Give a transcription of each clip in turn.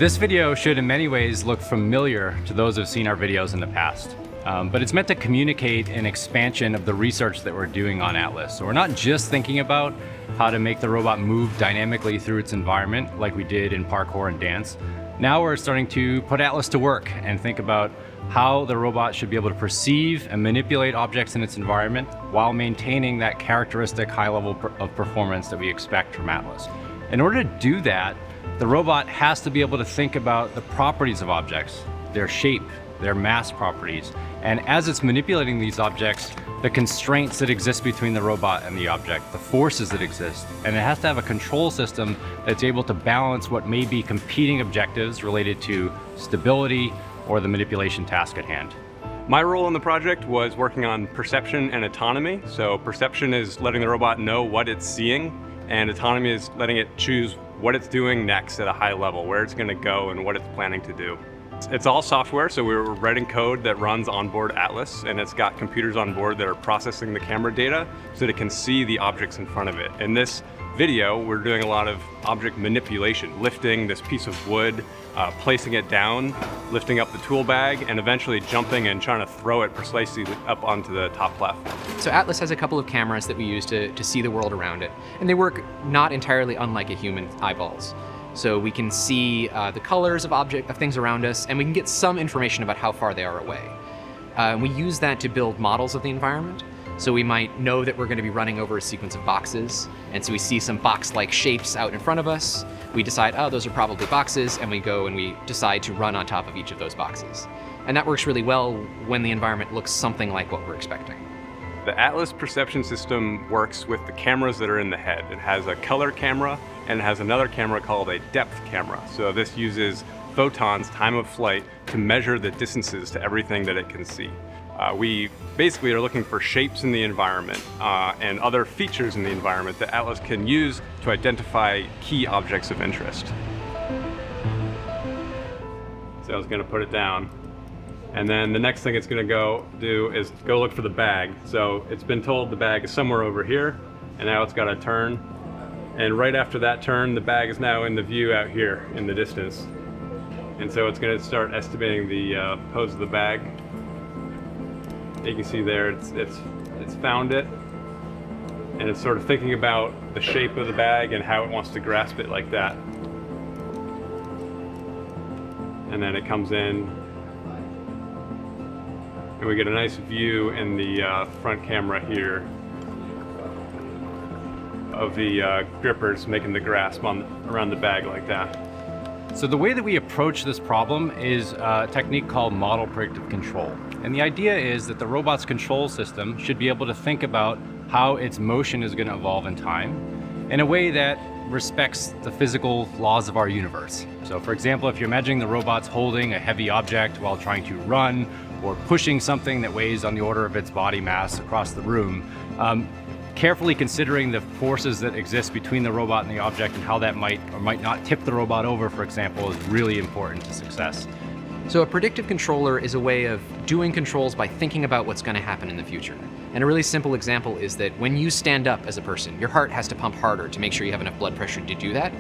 This video should in many ways look familiar to those who've seen our videos in the past. But it's meant to communicate an expansion of the research that we're doing on Atlas. So we're not just thinking about how to make the robot move dynamically through its environment like we did in parkour and dance. Now we're starting to put Atlas to work and think about how the robot should be able to perceive and manipulate objects in its environment while maintaining that characteristic high level of performance that we expect from Atlas. In order to do that, the robot has to be able to think about the properties of objects, their shape, their mass properties, and as it's manipulating these objects, the constraints that exist between the robot and the object, the forces that exist, and it has to have a control system that's able to balance what may be competing objectives related to stability or the manipulation task at hand. My role in the project was working on perception and autonomy. So perception is letting the robot know what it's seeing, and autonomy is letting it choose what it's doing next at a high level, where it's going to go and what it's planning to do. It's all software, so we're writing code that runs onboard Atlas, and it's got computers on board that are processing the camera data so that it can see the objects in front of it. In this video, we're doing a lot of object manipulation, lifting this piece of wood, placing it down, lifting up the tool bag, and eventually jumping and trying to throw it precisely up onto the top platform. So Atlas has a couple of cameras that we use to see the world around it, and they work not entirely unlike a human eyeballs. So we can see the colors of things around us, and we can get some information about how far they are away. We use that to build models of the environment. So we might know that we're going to be running over a sequence of boxes, and so we see some box-like shapes out in front of us. We decide, oh, those are probably boxes, and we go and we decide to run on top of each of those boxes. And that works really well when the environment looks something like what we're expecting. The Atlas perception system works with the cameras that are in the head. It has a color camera, and it has another camera called a depth camera. So this uses photons, time of flight, to measure the distances to everything that it can see. We basically are looking for shapes in the environment and other features in the environment that Atlas can use to identify key objects of interest. So I was going to put it down. And then the next thing it's going to go do is go look for the bag. So it's been told the bag is somewhere over here, and now it's got to turn. And right after that turn, the bag is now in the view out here in the distance. And so it's going to start estimating the pose of the bag. You can see there it's found it, and it's sort of thinking about the shape of the bag and how it wants to grasp it like that. And then it comes in, and we get a nice view in the front camera here of the grippers making the grasp around the bag like that. So the way that we approach this problem is a technique called model predictive control. And the idea is that the robot's control system should be able to think about how its motion is going to evolve in time in a way that respects the physical laws of our universe. So for example, if you're imagining the robot's holding a heavy object while trying to run, or pushing something that weighs on the order of its body mass across the room, carefully considering the forces that exist between the robot and the object and how that might or might not tip the robot over, for example, is really important to success. So a predictive controller is a way of doing controls by thinking about what's going to happen in the future. And a really simple example is that when you stand up as a person, your heart has to pump harder to make sure you have enough blood pressure to do that.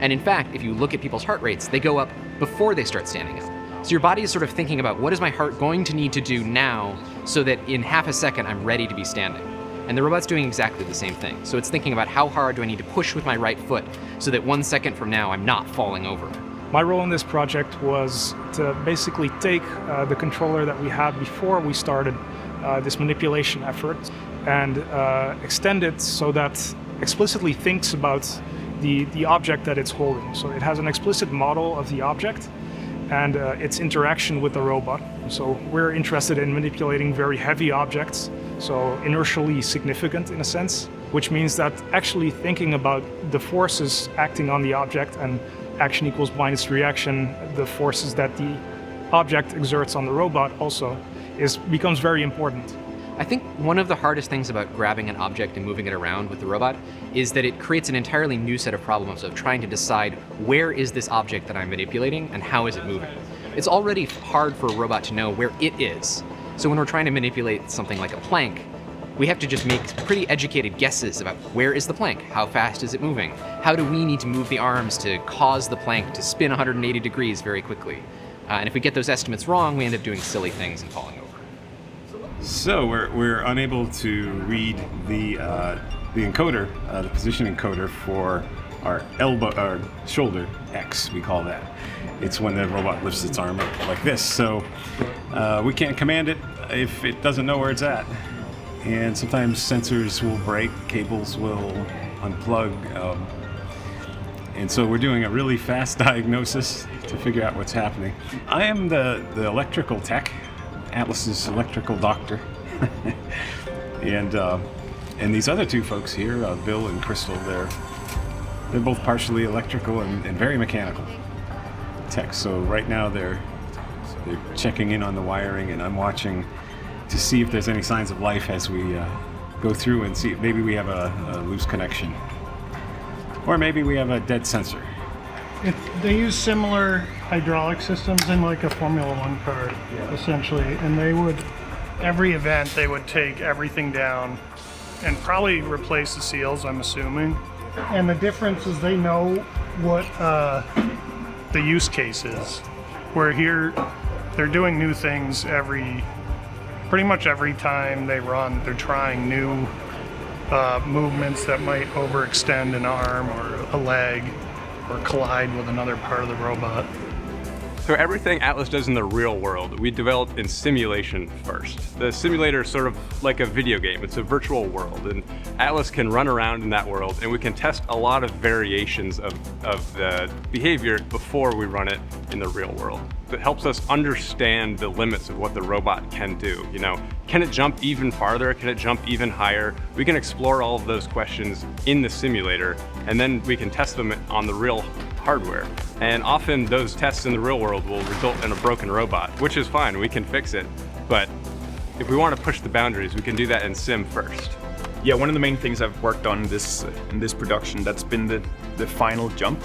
And in fact, if you look at people's heart rates, they go up before they start standing up. So your body is sort of thinking about what is my heart going to need to do now so that in half a second I'm ready to be standing. And the robot's doing exactly the same thing. So it's thinking about how hard do I need to push with my right foot so that 1 second from now I'm not falling over. My role in this project was to basically take the controller that we had before we started this manipulation effort and extend it so that explicitly thinks about the object that it's holding. So it has an explicit model of the object and its interaction with the robot. So we're interested in manipulating very heavy objects, so inertially significant in a sense, which means that actually thinking about the forces acting on the object and action equals minus reaction, the forces that the object exerts on the robot also becomes very important. I think one of the hardest things about grabbing an object and moving it around with the robot is that it creates an entirely new set of problems of trying to decide where is this object that I'm manipulating and how is it moving. It's already hard for a robot to know where it is. So when we're trying to manipulate something like a plank, we have to just make pretty educated guesses about where is the plank, how fast is it moving, how do we need to move the arms to cause the plank to spin 180 degrees very quickly. And if we get those estimates wrong, we end up doing silly things and falling over. So we're unable to read the encoder, the position encoder for our shoulder X, we call that. It's when the robot lifts its arm up like this. So we can't command it if it doesn't know where it's at. And sometimes sensors will break, cables will unplug. And so we're doing a really fast diagnosis to figure out what's happening. I am the electrical tech, Atlas's electrical doctor. And these other two folks here, Bill and Crystal, they're both partially electrical and very mechanical tech. So right now they're checking in on the wiring, and I'm watching to see if there's any signs of life as we go through and see if maybe we have a loose connection. Or maybe we have a dead sensor. They use similar hydraulic systems in like a Formula One car, essentially. And they would, every event, they would take everything down and probably replace the seals, I'm assuming. And the difference is they know what the use case is. Where here, they're doing new things pretty much every time they run. They're trying new movements that might overextend an arm or a leg or collide with another part of the robot. So everything Atlas does in the real world, we developed in simulation first. The simulator is sort of like a video game. It's a virtual world, and Atlas can run around in that world, and we can test a lot of variations of the behavior before we run it in the real world. It helps us understand the limits of what the robot can do. You know, can it jump even farther? Can it jump even higher? We can explore all of those questions in the simulator, and then we can test them on the real hardware. And often those tests in the real world will result in a broken robot, which is fine, we can fix it. But if we want to push the boundaries, we can do that in sim first. Yeah, one of the main things I've worked on in this production, that's been the final jump.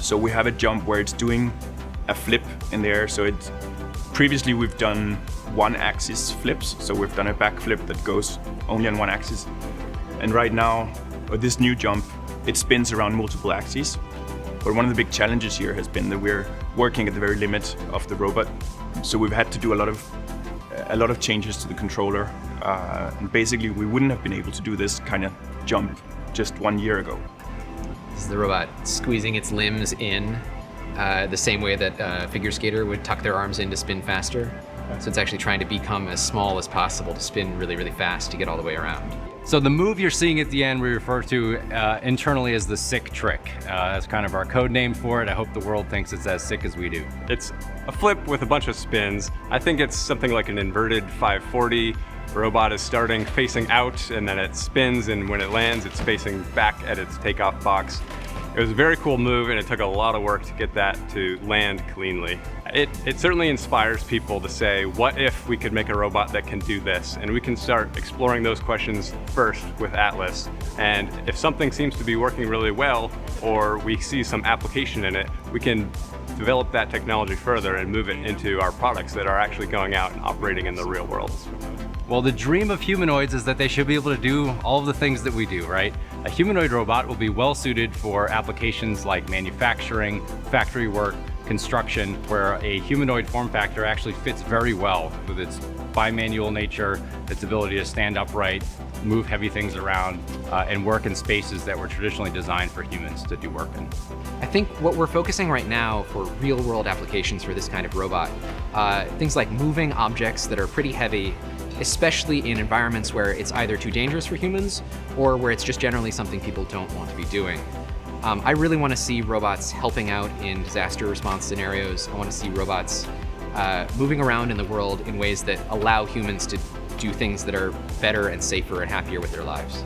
So we have a jump where it's doing a flip in the air. So previously we've done one axis flips. So we've done a back flip that goes only on one axis. And right now, this new jump, it spins around multiple axes. But one of the big challenges here has been that we're working at the very limit of the robot. So we've had to do a lot of changes to the controller. And basically we wouldn't have been able to do this kind of jump just 1 year ago. This is the robot squeezing its limbs in the same way that a figure skater would tuck their arms in to spin faster. So it's actually trying to become as small as possible to spin really, really fast to get all the way around. So the move you're seeing at the end we refer to internally as the sick trick. That's kind of our code name for it. I hope the world thinks it's as sick as we do. It's a flip with a bunch of spins. I think it's something like an inverted 540. The robot is starting facing out, and then it spins, and when it lands, it's facing back at its takeoff box. It was a very cool move, and it took a lot of work to get that to land cleanly. It certainly inspires people to say, what if we could make a robot that can do this? And we can start exploring those questions first with Atlas. And if something seems to be working really well, or we see some application in it, we can develop that technology further and move it into our products that are actually going out and operating in the real world. Well, the dream of humanoids is that they should be able to do all of the things that we do, right? A humanoid robot will be well suited for applications like manufacturing, factory work, construction, where a humanoid form factor actually fits very well with its bimanual nature, its ability to stand upright, move heavy things around, and work in spaces that were traditionally designed for humans to do work in. I think what we're focusing right now for real-world applications for this kind of robot, things like moving objects that are pretty heavy, especially in environments where it's either too dangerous for humans or where it's just generally something people don't want to be doing. I really want to see robots helping out in disaster response scenarios. I want to see robots moving around in the world in ways that allow humans to do things that are better and safer and happier with their lives.